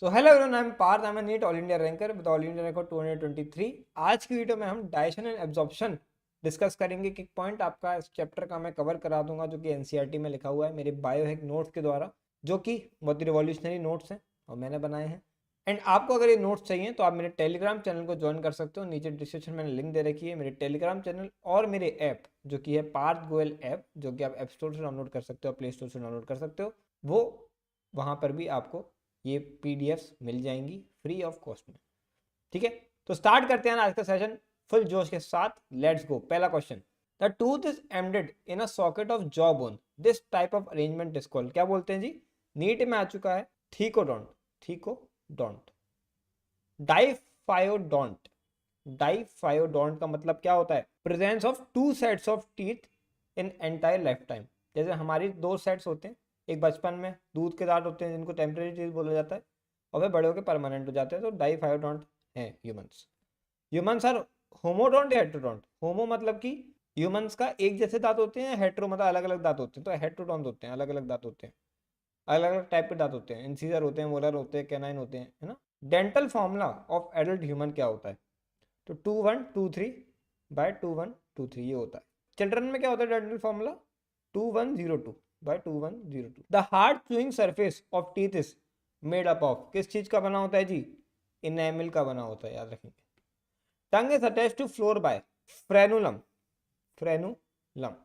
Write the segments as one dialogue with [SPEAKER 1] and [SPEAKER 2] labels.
[SPEAKER 1] So hello everyone, I am Parth, I am NEET all India ranker with all India ranker 223। आज की वीडियो में हम डाइजेशन एंड एब्जॉर्प्शन डिस्कस करेंगे। Key point आपका इस चैप्टर का मैं कवर करा दूंगा जो कि एनसीईआरटी में लिखा हुआ है मेरे बायोहैक नोट्स के द्वारा, जो कि बहुत ही रिवॉल्यूशनरी नोट्स हैं और मैंने बनाए हैं। एंड आपको अगर ये नोट्स चाहिए तो आप मेरे टेलीग्राम चैनल को ज्वाइन कर सकते हो। नीचे डिस्क्रिप्शन में लिंक दे रखी है मेरे टेलीग्राम चैनल और मेरे ऐप जो कि है पार्थ गोयल ऐप, जो कि आप ऐप स्टोर से डाउनलोड कर सकते हो, प्ले स्टोर से डाउनलोड कर सकते हो। वो वहाँ पर भी आपको ये पीडीएफ्स मिल जाएंगी फ्री ऑफ कॉस्ट में। ठीक है, तो स्टार्ट करते हैं आज का सेशन फुल जोश के साथ। Let's go. पहला question, the tooth is embedded in a socket of jaw bone, this type of arrangement is called. क्या बोलते हैं जी? नीट में आ चुका है थीकोडोंट। थीकोडोंट। डाइफायोडोंट। डाइफायोडोंट का मतलब क्या होता है? Presence of two sets of teeth in entire life time. जैसे हमारी दो सेट्स होते हैं, एक बचपन में दूध के दांत होते हैं जिनको टेम्परेरी टीथ बोला जाता है, और वे बड़े होकर परमानेंट हो जाते हैं। तो डाइफायोडोंट हैं ह्यूमंस। ह्यूमंस आर होमोडोंट या हेट्रोडोंट? होमो मतलब कि ह्यूमंस का एक जैसे दांत होते हैं, हेट्रो मतलब अलग अलग दांत होते हैं। तो हेट्रोडोंट होते हैं, अलग अलग दांत होते हैं, अलग अलग टाइप के दांत होते हैं। इंसीजर होते हैं, मोलर होते हैं, कैनाइन होते हैं, है ना। Dental formula of adult human क्या होता है? तो 2123/2123 ये होता है। चिल्ड्रन में क्या होता है dental formula? 2102/2102। The hard chewing surface of teeth is made up of, किस चीज का बना होता है जी? इनेमिल का बना होता है, याद रखेंगे। Tongue is attached to floor by frenulum. Frenulum.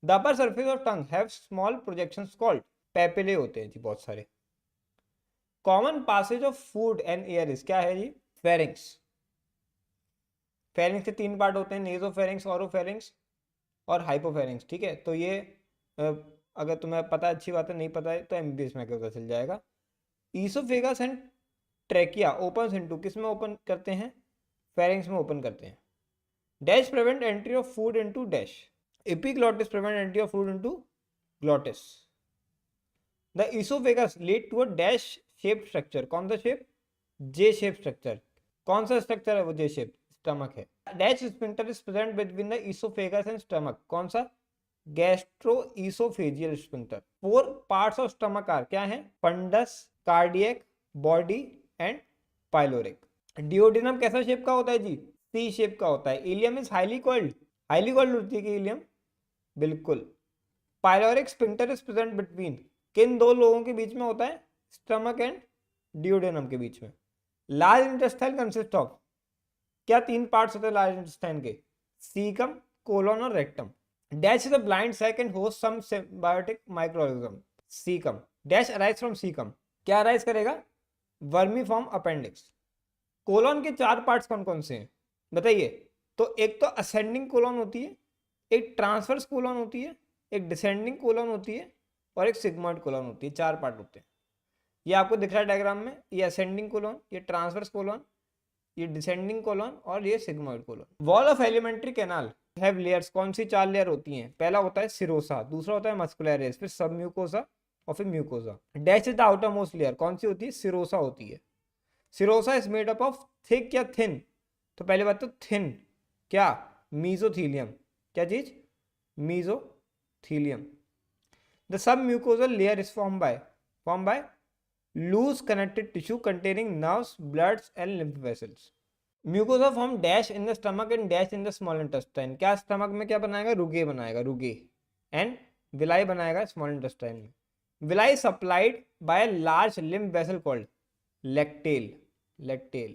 [SPEAKER 1] The upper surface of tongue have small projections called papillae होते हैं जी, बहुत सारे। Common passage of food and air is, क्या है जी? फेरिंग्स। फेरिंग्स के तीन पार्ट होते हैं, नेजोफेरिंग्स, ऑरोफेरिंग्स और हाइपोफेरिंग्स। ठीक है, तो ये अगर तुम्हें पता है अच्छी बात है, नहीं पता है तो एमबीबीएस में पता चल जाएगा। Oesophagus and trachea open into, किस में ओपन करते हैं? फेरिंग्स में ओपन करते हैं। Dash prevent entry of food into dash. Epiglottis prevent entry of food into glottis. The oesophagus lead to a dash shape structure. कौन सा शेप? जे shape structure. कौन सा स्ट्रक्चर है वो? J shape. स्टमक है। Dash sphincter is present between the oesophagus and stomach. कौन सा? Gastroesophageal sphincter. Four parts of stomach are, क्या है? Fundus, cardiac, body and pyloric. Duodenum कैसा शेप का होता है जी? सी शेप का होता है। Ileum is highly coiled. Highly coiled होती है कि इलियम? बिल्कुल। Pyloric sphincter is present between, किन दो लोगों के बीच में होता है? स्टमक एंड डिओडिनम के बीच में। लार्ज इंटेस्टाइन कंसिस्ट ऑफ, क्या तीन पार्ट्स होते हैं लार्ज इंटेस्टाइन के? सीकम, कोलोन और rectum. Dash is a blind sac and host some symbiotic microorganism. Caecum. Dash arise from caecum, क्या अराइज करेगा? Vermiform appendix. कोलोन के चार पार्ट्स कौन कौन से हैं बताइए? तो एक तो असेंडिंग कोलोन होती है, एक ट्रांसवर्स कोलोन होती है, एक डिसेंडिंग कोलोन होती है और एक सिग्मॉइड कोलोन होती है। चार पार्ट होते हैं। ये आपको दिख रहा है डायग्राम में, ये असेंडिंग कोलोन, ये ट्रांसवर्स कोलोन, ये डिसेंडिंग कोलोन और ये sigmoid colon. Wall of alimentary canal have layers. कौन सी चार लेयर होती हैं? पहला होता है सिरोसा, दूसरा होता है मस्कुलरिस, फिर सब म्यूकोसा और फिर mucosa. Dash is the outer most layer, कौन सी होती है? सिरोसा होती है। Serosa is made up of thick या थिन? तो पहले बात तो थिन, क्या? मीजोथीलियम। क्या चीज? Mesothelium. The submucosal layer is form by loose connected tissue containing nerves, bloods and lymph vessels. Mucosa form dash in the stomach and dash in the small intestine. क्या stomach में क्या बनाएगा? रुगे बनाएगा, rugae. And villi बनाएगा small intestine में। Villi supplied by large lymph vessel called lacteal. Lacteal.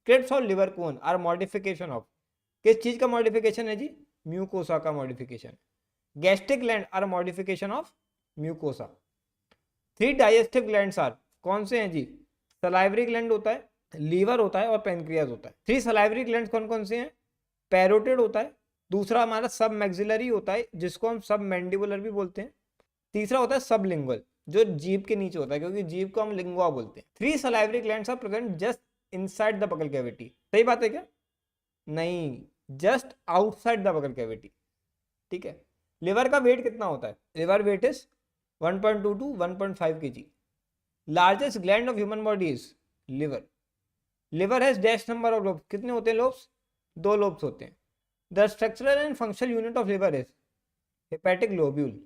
[SPEAKER 1] Crypts और Lieberkuhn are modification of, किस चीज का मॉडिफिकेशन है जी? म्यूकोसा का modification. Gastric gland are modification of mucosa. Three digestive glands are, कौन से हैं जी? सलाइवरी ग्लैंड होता है, लीवर होता है और पेनक्रियाज होता है। थ्री सलाइवरी ग्लैंड्स कौन कौन से हैं? पैरोटिड होता है, दूसरा हमारा सब मैक्सिलरी होता है जिसको हम सब मैंडिबुलर भी बोलते हैं, तीसरा होता है सब लिंगुअल जो जीभ के नीचे होता है, क्योंकि जीभ को हम लिंगुआ बोलते हैं। Three salivary glands are present just inside the buccal cavity. सही बात है क्या? नहीं, just outside the buccal cavity. ठीक है। लिवर का वेट कितना होता है? Liver weight is 1.2 to 1.5 kg. Largest gland of human body is liver. Liver has dash number of lobes, कितने होते हैं लोब्स? दो लोब्स होते हैं। The structural and functional unit of liver is hepatic lobule.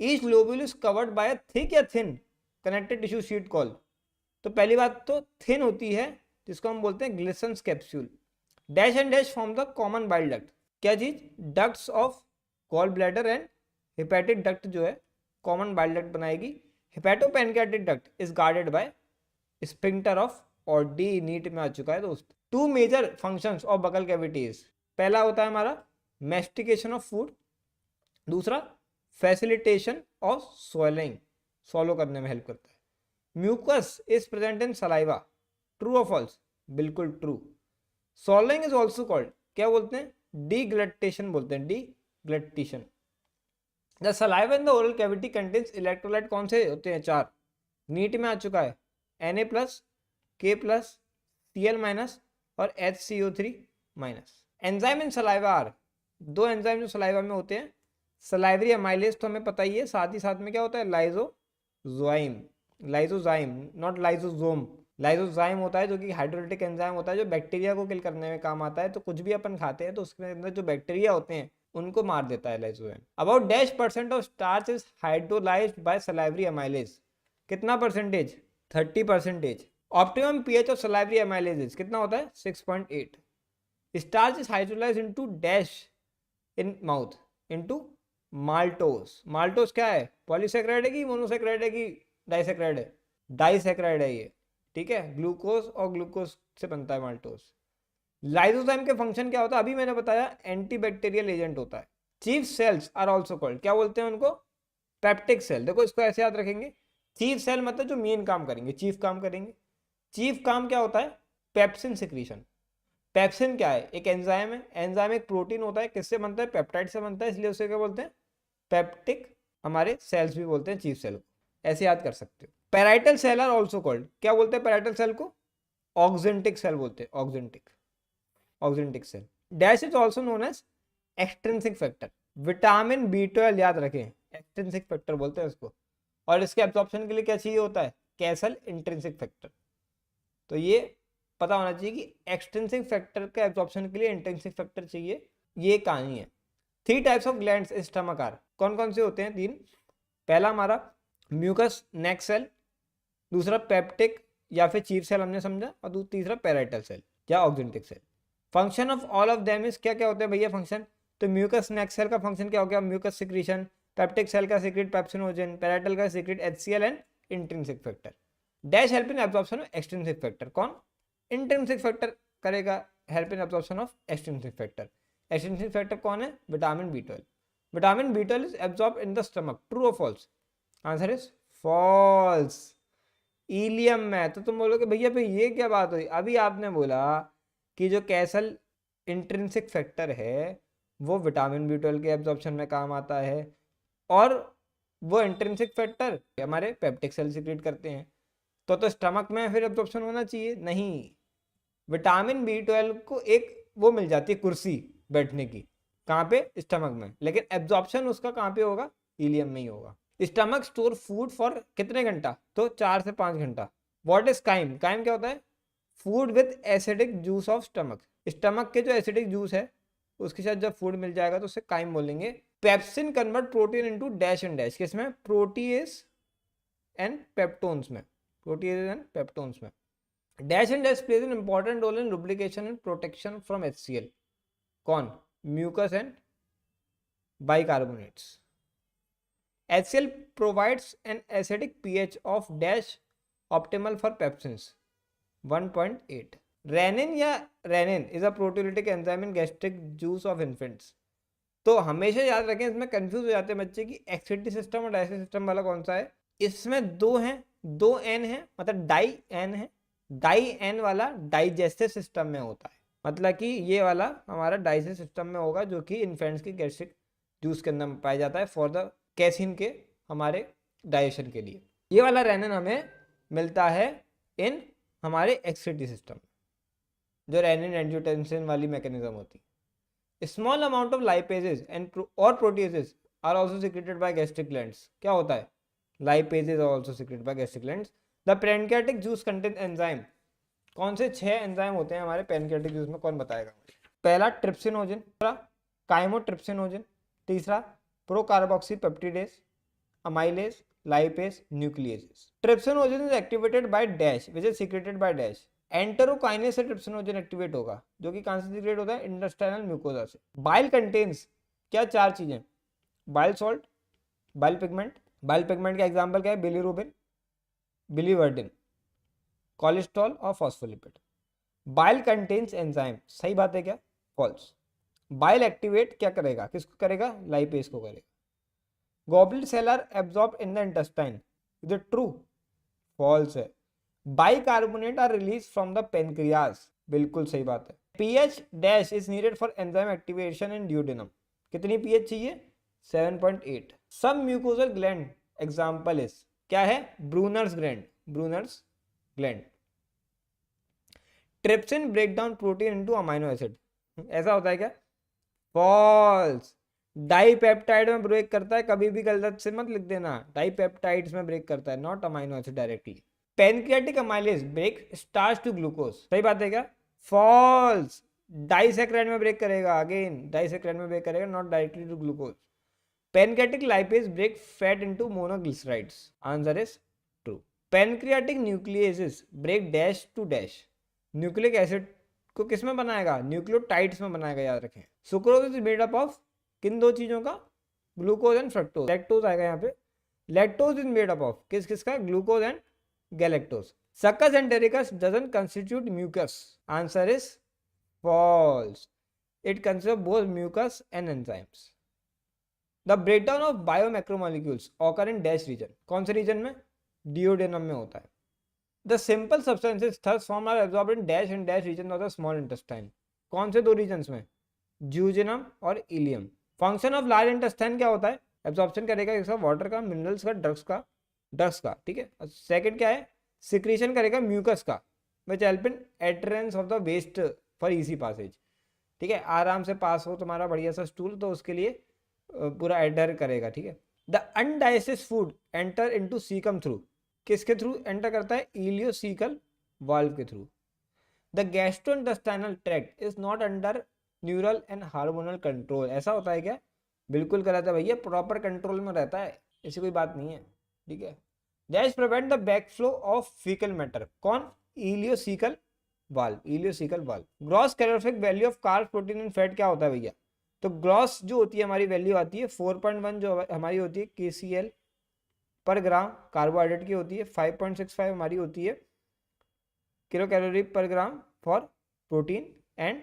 [SPEAKER 1] Each lobule is covered by a thick या thin connected tissue sheet called तो पहली बात तो थिन होती है, जिसको हम बोलते हैं Glisson's capsule. Dash and dash form the common bile duct. क्या चीज? Ducts of gall bladder and hepatic duct जो है कॉमन बाइल डक्ट बनाएगी। Hepatopancreatic duct is guarded by sphincter of, और डी नीट में आ चुका है दोस्त। Two major functions of buccal cavities. पहला होता है हमारा मैस्टिकेशन ऑफ फूड, दूसरा फैसिलिटेशन ऑफ स्वॉलिंग, सॉलो करने में हेल्प करता है। Mucus is present in saliva, true और फॉल्स? बिल्कुल true. Swallowing is also called, क्या बोलते हैं? डीग्लटेशन बोलते हैं, deglutition. The saliva in the oral cavity contains electrolyte, कौन से होते हैं? 4। नीट में आ चुका है Na+, K+, Cl- और HCO3-। Enzyme in saliva are, 2 enzyme जो सलाइवा में होते हैं। सलाइवरी अमाइलेज तो हमें पता ही है, साथ ही साथ में क्या होता है? Lysozyme, lysozyme not lysosome. Lysozyme होता है जो कि हाइड्रोलिटिक एंजाइम होता है, जो बैक्टीरिया को किल करने में काम आता है। तो कुछ भी अपन खाते हैं तो उसके अंदर जो बैक्टीरिया होते हैं उनको मार देता है lysozyme. About -% of starch is hydrolysed by salivary amylase. कितना percentage? 30%। Optimum pH of salivary amylase कितना होता है? 6.8। Starch is hydrolysed into dash in mouth, into maltose. Maltose क्या है? पॉलीसेक्राइड है कि मोनोसेक्राइड है कि डाइसेक्राइड है? डाइसेक्राइड है ये, ठीक है। ग्लूकोज और ग्लूकोज से बनता है माल्टोस। लाइसोजाइम के फंक्शन क्या होता है? अभी मैंने बताया, एंटीबैक्टीरियल एजेंट होता है। Chief cells are also called, क्या बोलते हैं उनको? Peptic cell. देखो इसको ऐसे याद रखेंगे, चीफ सेल मतलब जो मेन काम करेंगे, चीफ काम करेंगे। चीफ काम क्या होता है? Pepsin secretion. पेप्सिन क्या है? एक एंजाइम है। एंजाइम एक प्रोटीन होता है, किससे बनता है? पेप्टाइड से बनता है, इसलिए उसे क्या बोलते हैं? पेप्टिक। हमारे सेल्स भी बोलते हैं चीफ सेल को, ऐसे याद कर सकते हो। Parietal cell are also called, क्या बोलते हैं पैराइटल सेल को? ऑक्जेंटिक सेल बोलते हैं, oxyntic cell. Dash is also known as extrinsic factor. Vitamin B12 याद रखें, एक्सट्रिंसिक फैक्टर बोलते हैं इसको। और इसके एब्जॉर्प्शन के लिए क्या चाहिए होता है? Castle intrinsic factor. तो ये पता होना चाहिए कि एक्सट्रिंसिक फैक्टर के एब्जॉर्प्शन के लिए इंट्रिंसिक फैक्टर चाहिए, ये कहानी है। 3 types of glands in stomach are, कौन कौन से होते हैं? 3। पहला हमारा म्यूकस नेक सेल, दूसरा पेप्टिक या फिर चीफ सेल हमने समझा, और तीसरा पैराइटल सेल या oxyntic cell. Function of all of them is, क्या क्या होते हैं भैया फंक्शन? तो म्यूकस नेक सेल का फंक्शन क्या हो गया? Mucus secretion. पेप्टिक सेल का सीक्रेट पेप्सिनोजन, पैराइटल का secrete HCl and intrinsic factor. Dash help in absorption of extrinsic factor, कौन? इंट्रिंसिक फैक्टर करेगा help in absorption of extrinsic factor. Extrinsic factor कौन है? Vitamin B12। Vitamin B12 is absorb in the stomach, true और false? Answer is false. Ileum में। तो तुम बोलोगे भैया भाई ये क्या बात हुई? अभी आपने बोला कि जो कैसल इंट्रिंसिक फैक्टर है वो विटामिन B12 के एब्जॉर्प्शन में काम आता है, और वो इंट्रिंसिक फैक्टर हमारे पेप्टिक सेल सीक्रेट करते हैं। तो स्टमक में फिर एब्जॉर्प्शन होना चाहिए? नहीं, विटामिन B12 को एक वो मिल जाती है कुर्सी बैठने की, कहाँ पे? स्टमक में। लेकिन एब्जॉर्प्शन उसका कहाँ पे होगा? इलियम में ही होगा। स्टमक स्टोर फूड फॉर कितने घंटा? तो 4 से 5 घंटा। What is crime? काइम क्या होता है? Food with acidic juice of stomach. Stomach के जो एसिडिक जूस है उसके साथ जब फूड मिल जाएगा तो उसे काइम बोलेंगे। Pepsin convert protein into dash and dash, किसमें? प्रोटीएज एंड पेप्टोन्स में, प्रोटीएज एंड पेप्टोन्स में। Dash and dash plays an important role in lubrication and protection from HCl, कौन? Mucus and bicarbonates. HCl provides an acidic pH of dash optimal for pepsins 1.8. Renin या renin is a proteolytic enzyme in gastric juice of infants. तो हमेशा याद रखें, इसमें confuse हो जाते हैं बच्चे कि एक्सिटी सिस्टम और डाइजेस्टिव सिस्टम वाला कौन सा है। इसमें 2 हैं, 2 N है, मतलब डाई N है। डाई N वाला डाइजेस्टिव सिस्टम में होता है, मतलब कि ये वाला हमारा डाइजेस्टिव सिस्टम में होगा, जो कि इन्फेंट्स की गैस्ट्रिक जूस के अंदर पाया जाता है फॉर द कैसिन के हमारे डाइजेशन के लिए। ये वाला रेनिन हमें मिलता है इन हमारे एक्सक्रीटरी सिस्टम, जो रेनिन एंजियोटेंसिन वाली मैकेनिज्म होती है। Small amount of lipases and और proteases are also secreted by gastric glands. क्या होता है? Lipases are also secreted by gastric glands. The pancreatic juice contain enzyme, कौन से 6 एंजाइम होते हैं हमारे पैनक्रियाटिक जूस में? कौन बताएगा? पहला ट्रिप्सिनोजन, दूसरा काइमोट्रिप्सिनोजन, तीसरा procarboxy peptidase, amylase, lipase, nucleases. Trypsinogen is activated by dash which is secreted by dash. Enterokinase से ट्रिप्सिनोजन एक्टिवेट होगा, जो कि कहां से सीक्रेट होता है? इंटेस्टाइनल म्यूकोजा से। बाइल कंटेन्स क्या? 4 चीजें, bile salt, bile pigment. Bile pigment का एग्जांपल क्या है? बिलीरुबिन, बिलीवर्डिन, कोलेस्ट्रॉल और फॉस्फोलिपिड। बाइल कंटेन्स एंजाइम, सही बात है क्या? फॉल्स। बाइल एक्टिवेट क्या करेगा? किसको करेगा? लाइपेज को करेगा। Goblet cell are absorb in the intestine, is it true? False है। Bicarbonate are release from the pancreas, बिल्कुल सही बात है। PH dash is needed for enzyme activation in duodenum, कितनी पीएच चाहिए? 7.8। Sub mucosal gland example is, क्या है? Brunner's gland, Brunner's gland. Trypsin break down protein into amino acid, ऐसा होता है क्या? फॉल्स। डाइपेप्टाइड में ब्रेक करता है, कभी भी गलत से मत लिख देना, डाइपेप्टाइड्स में ब्रेक करता है, not amino acid directly. Pancreatic amylase break starch to glucose, सही बात है क्या? फॉल्स। डाइसैकराइड में ब्रेक करेगा, अगेन डाइसैकराइड में ब्रेक करेगा, not directly to glucose. Pancreatic lipase break fat into monoglycerides, answer is true. Pancreatic nucleases break dash to dash, nucleic acid को किस में बनाएगा? न्यूक्लियोटाइड्स में बनाएगा, याद रखें। Sucrose is made up of किन दो चीजों का? Glucose and fructose. लैक्टोज आएगा यहाँ पे। Lactose is made up of किस किस का? Glucose and galactose. Succus entericus doesn't constitute mucus, answer is false. It consist of both mucus and enzymes. The breakdown of biomacromolecules occur in dash region, कौन से reason में? Duodenum में होता है। The simple substances thus formed are absorbed in dash and dash region of the small intestine, कौन से दो regions में? ज्यूजिनम और ileum. Function of large intestine क्या होता है? एब्जॉर्प्शन करेगा इसका वाटर का, मिनरल्स का, ड्रग्स का, ठीक है। सेकंड क्या है? सिक्रीशन करेगा म्यूकस का, which help in adherence of the waste for easy passage, ठीक है। आराम से पास हो तुम्हारा बढ़िया सा स्टूल, तो उसके लिए पूरा एडर करेगा, ठीक है। The undigested food enter into caecum through, किसके थ्रू एंटर करता है? इलियोसीकल वाल्व के through. The gastrointestinal tract is not under neural and hormonal control, ऐसा होता है क्या? बिल्कुल गलत है भैया, प्रॉपर कंट्रोल में रहता है, ऐसी कोई बात नहीं है, ठीक है। That prevent the backflow of faecal matter, कौन? Ileocaecal valve, ileocaecal valve. Gross calorific value of carb, protein and fat क्या होता है भैया? तो ग्रॉस जो होती है हमारी वैल्यू आती है 4.1, जो हमारी होती है KCl पर ग्राम कार्बोहाइड्रेट की होती है, 5.65 हमारी होती है किलो कैलोरी पर ग्राम फॉर प्रोटीन, एंड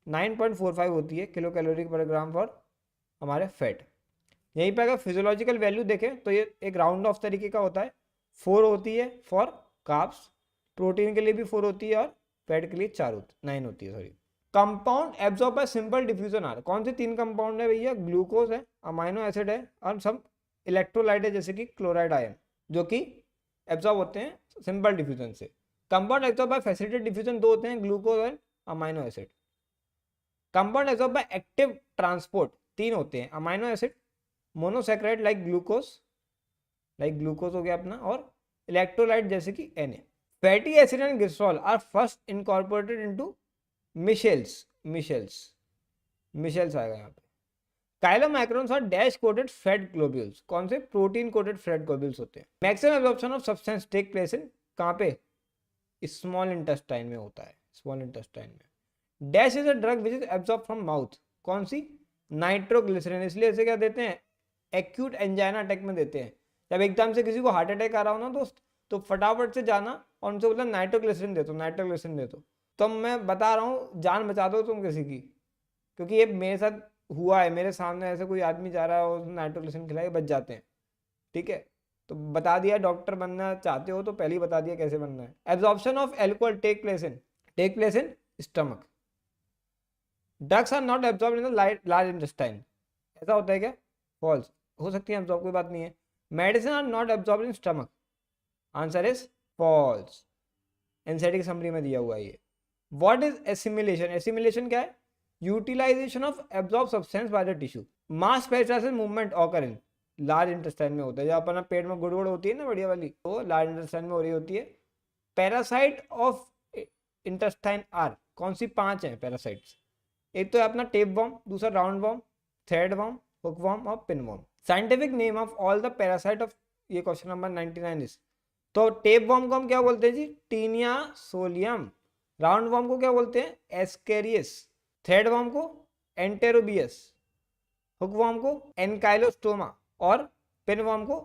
[SPEAKER 1] 9.45 होती है किलो कैलोरी पर ग्राम फॉर हमारे फैट। यहीं पे अगर फिजियोलॉजिकल वैल्यू देखें तो ये एक राउंड ऑफ तरीके का होता है, 4 होती है फॉर कार्ब्स, प्रोटीन के लिए भी 4 होती है और फैट के लिए 9 होती है, sorry. Compound absorb by simple diffusion are, कौन से 3 कंपाउंड है भैया? ग्लूकोज है, अमाइनो एसिड है, और सब इलेक्ट्रोलाइट है, जैसे कि क्लोराइड आयन, जो कि एब्जॉर्ब होते हैं सिंपल डिफ्यूजन से। Compound absorb by facilitated diffusion 2 होते हैं, ग्लूकोज और amino acid. Compound absorb by active transport 3 होते हैं, amino acid, monosaccharide like glucose हो गया अपना, और इलेक्ट्रोलाइट जैसे कि Na। Fatty acid and glycerol are first incorporated into micelles आएगा यहाँ पे। काइलोमाइक्रोन्स और डैश कोटेड फैट ग्लोब्यूल्स, कौन से? प्रोटीन कोटेड फैट ग्लोब्यूल्स होते हैं। Maximum absorption of substance take place in, कहाँ पे? स्मॉल इंटेस्टाइन में होता है, स्मॉल इंटेस्टाइन में। Dash is a drug which is absorb from mouth, कौन सी? नाइट्रोग्लिसरीन, इसलिए इसे क्या देते हैं? एक्यूट एंजाइना अटैक में देते हैं। जब एकदम से किसी को हार्ट अटैक आ रहा हो ना दोस्त, तो फटाफट से जाना और उनसे बोलना नाइट्रोग्लिसरीन दे दो, नाइट्रोग्लिसरीन दे दो। तो मैं बता रहा हूँ, जान बचा दो तुम किसी की, क्योंकि ये मेरे साथ हुआ है, मेरे सामने ऐसे कोई आदमी जा रहा है और नाइट्रोग्लिसरीन खिला के बच जाते हैं, ठीक है। तो बता दिया, डॉक्टर बनना चाहते हो तो पहले ही बता दिया कैसे बनना है। Absorption of alcohol take place in stomach. Drugs are not absorb in the large intestine, ऐसा होता है क्या? फॉल्स। हो सकती है एब्जॉर्ब, कोई बात नहीं है। Medicine are not absorb in stomach, answer is false. NCERT की समरी में दिया हुआ है ये। What is assimilation? एसिमिलेशन क्या है? Utilisation of absorb substance by the tissue. Mass peristalsis movement occur in large intestine में होता है, जब अपना पेट में गुड़गुड़ होती है ना बढ़िया वाली, तो लार्ज इंटेस्टाइन में हो रही होती है। पैरासाइट ऑफ इंटेस्टाइन आर, कौन सी 5 है पैरासाइट्स? एक तो है अपना टेप वर्म, दूसरा round worm, thread worm, hook worm और pin worm. Scientific name of all the parasite of ये क्वेश्चन नंबर 99 इज। तो टेप वर्म को हम क्या बोलते हैं जी? Taenia solium. राउंड वर्म को क्या बोलते हैं? एस्केरियस। थ्रेड वर्म को एंटेरोबियस। हुक वर्म को एनकाइलोस्टोमा। और पिन वर्म को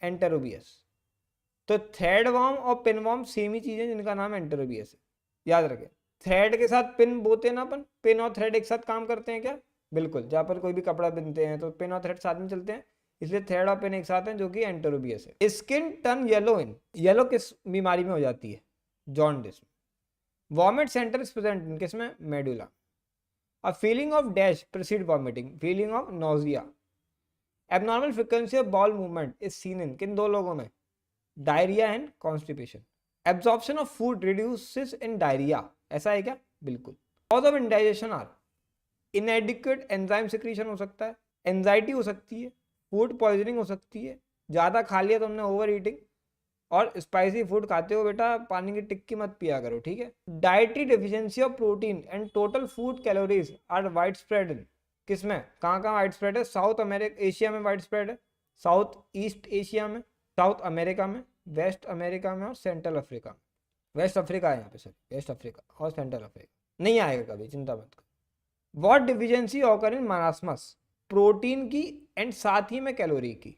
[SPEAKER 1] एंटेरोबियस। तो थ्रेड वर्म और पिन वर्म सेम ही चीज है जिनका नाम एंटेरोबियस है, याद रखें। थ्रेड के साथ पिन बोते हैं ना अपन, पिन और थ्रेड एक साथ काम करते हैं क्या? बिल्कुल। जहाँ पर कोई भी कपड़ा बिनते हैं तो पिन और थ्रेड साथ में चलते हैं, इसलिए थ्रेड और पिन एक साथ हैं, जो कि एंटेरोबियस है। Skin turn yellow in, yellow किस बीमारी में हो जाती है? Jaundice. Vomit centre is present in किसमें? Medulla. A feeling of dash precede vomiting, feeling of nausea. Abnormal frequency of bowel movement is seen in किन दो लोगों में? Diarrhoea and constipation. Absorption of food reduces in diarrhoea, ऐसा है क्या? बिल्कुल। Cause of indigestion are inadequate enzyme secretion हो सकता है, एंजाइटी हो सकती है, फूड पॉइजनिंग हो सकती है, ज़्यादा खा लिया तुमने ओवर ईटिंग, और स्पाइसी फूड खाते हो बेटा पानी की टिक्की मत पिया करो, ठीक है। Dietary deficiency of protein and total food calories are widespread in किसमें? कहाँ कहाँ वाइड स्प्रेड है? साउथ अमेरिका, एशिया में वाइड स्प्रेड है, साउथ ईस्ट एशिया में, साउथ अमेरिका में, वेस्ट अमेरिका में और सेंट्रल अफ्रीका में। वेस्ट अफ्रीका है यहाँ पे, सॉरी वेस्ट अफ्रीका और सेंट्रल अफ्रीका। नहीं आएगा कभी, चिंता मत करो। What deficiency occur in marasmus? Protein की एंड साथ ही में कैलोरी की।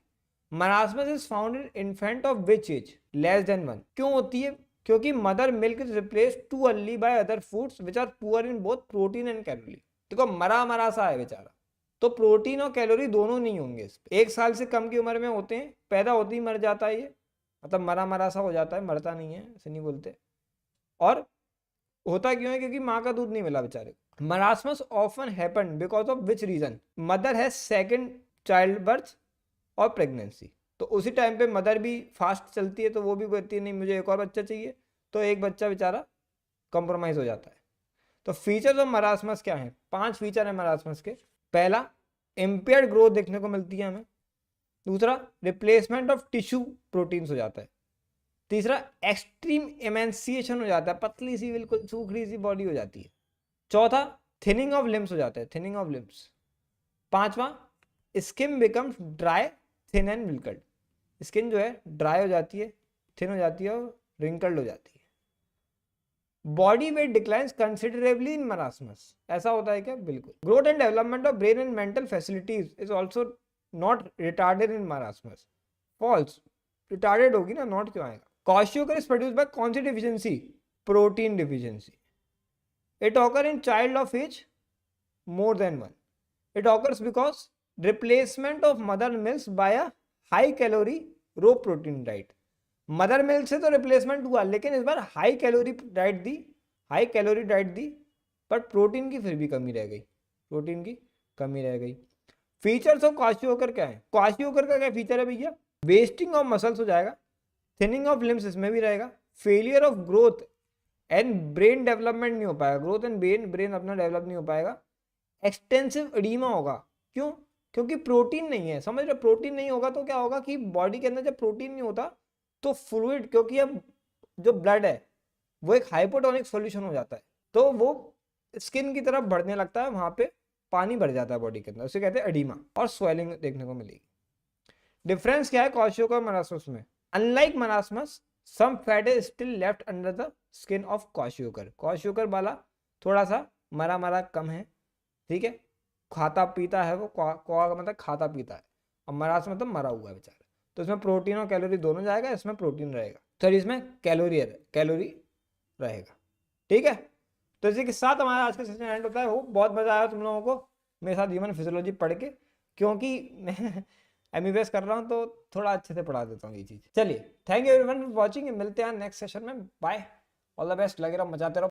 [SPEAKER 1] Marasmus is found in infant of which age? Less than 1। क्यों होती है? क्योंकि mother milk is replace too early by other foods which are poor in both protein and calorie. देखो मरा सा है बेचारा, तो प्रोटीन और कैलोरी दोनों नहीं होंगे इस पे। 1 साल से कम की उम्र में होते हैं, पैदा होते ही मर जाता है ये, मतलब मरा सा हो जाता है, मरता नहीं है, ऐसे नहीं बोलते। और होता क्यों है? क्योंकि माँ का दूध नहीं मिला बेचारे को। Marasmus often happen because of which region? Mother has second child birth और प्रेगनेंसी। तो उसी टाइम पे मदर भी फास्ट चलती है, तो वो भी बोलती है नहीं मुझे एक और बच्चा चाहिए, तो एक बच्चा बेचारा कॉम्प्रोमाइज हो जाता है। तो फीचर्स ऑफ मरासमस क्या है? 5 फीचर है मरासमस के। पहला, इम्पेयर्ड ग्रोथ देखने को मिलती है हमें। दूसरा, रिप्लेसमेंट ऑफ टिश्यू प्रोटीन्स हो जाता है। तीसरा, एक्सट्रीम एमेंसिएशन हो जाता है, पतली सी बिल्कुल सूखड़ी सी बॉडी हो जाती है। चौथा, थिनिंग ऑफ लिम्स हो जाता है, थिनिंग ऑफ लिम्स। पांचवा, skin becomes dry thin and wrinkled, skin जो है ड्राई हो जाती है, थिन हो जाती है और रिंकल्ड हो जाती है। Body weight declines considerably in marasmus, ऐसा होता है क्या? बिल्कुल। Growth and development of brain and mental facilities is also not retarded in marasmus. False, retarded होगी ना, नॉट क्यों आएगा? क्वाशियोकर इज प्रोड्यूस्ड बाय कौन सी deficiency? Protein deficiency. It occur in child of age more than 1। It occurs because replacement of mother milk by a high calorie low protein diet. Mother milk से तो replacement हुआ, लेकिन इस बार high calorie diet दी, but protein की फिर भी कमी रह गई, प्रोटीन की कमी रह गई। फीचर्स ऑफ क्वाशियोकर क्या है? क्वाशियोकर का क्या फीचर है भैया? वेस्टिंग ऑफ मसल्स हो जाएगा, थिनिंग ऑफ लिम्स इसमें भी रहेगा, failure of growth and brain development नहीं हो पाएगा, ग्रोथ एंड ब्रेन अपना डेवलप नहीं हो पाएगा। एक्सटेंसिव एडीमा होगा, क्यों? क्योंकि प्रोटीन नहीं है, समझ रहे? प्रोटीन नहीं होगा तो क्या होगा कि बॉडी के अंदर जब प्रोटीन नहीं होता तो फ्लूइड, क्योंकि अब जो ब्लड है वो एक हाइपोटोनिक सॉल्यूशन हो जाता है, तो वो स्किन की तरफ बढ़ने लगता है, वहां पे पानी भर जाता है बॉडी के अंदर, उसे कहते हैं एडीमा, और स्वेलिंग देखने को मिलेगी। डिफरेंस क्या है क्वाशियोकर और मरासमस में? Unlike marasmus, some fat is still left under the skin of kwashiorkor. Kwashiorkor वाला थोड़ा सा मरा कम है, ठीक है, खाता पीता है वो, क्वा मतलब खाता पीता है, और मरासमस मतलब मरा हुआ है बेचारा। तो इसमें प्रोटीन और कैलोरी दोनों जाएगा, इसमें प्रोटीन रहेगा, तो इसमें कैलोरी रहेगा, ठीक है। तो इसी के साथ हमारा आज का सेशन एंड होता है। हो बहुत मजा आया तुम लोगों को मेरे साथ ह्यूमन फिजियोलॉजी पढ़ के, क्योंकि मैं एमबीबीएस कर रहा हूँ तो थोड़ा अच्छे से पढ़ा देता हूँ ये चीज। चलिए, thank you everyone for watching, मिलते हैं नेक्स्ट सेशन में, बाय, ऑल द बेस्ट, लगे रहो, मचाते रहो।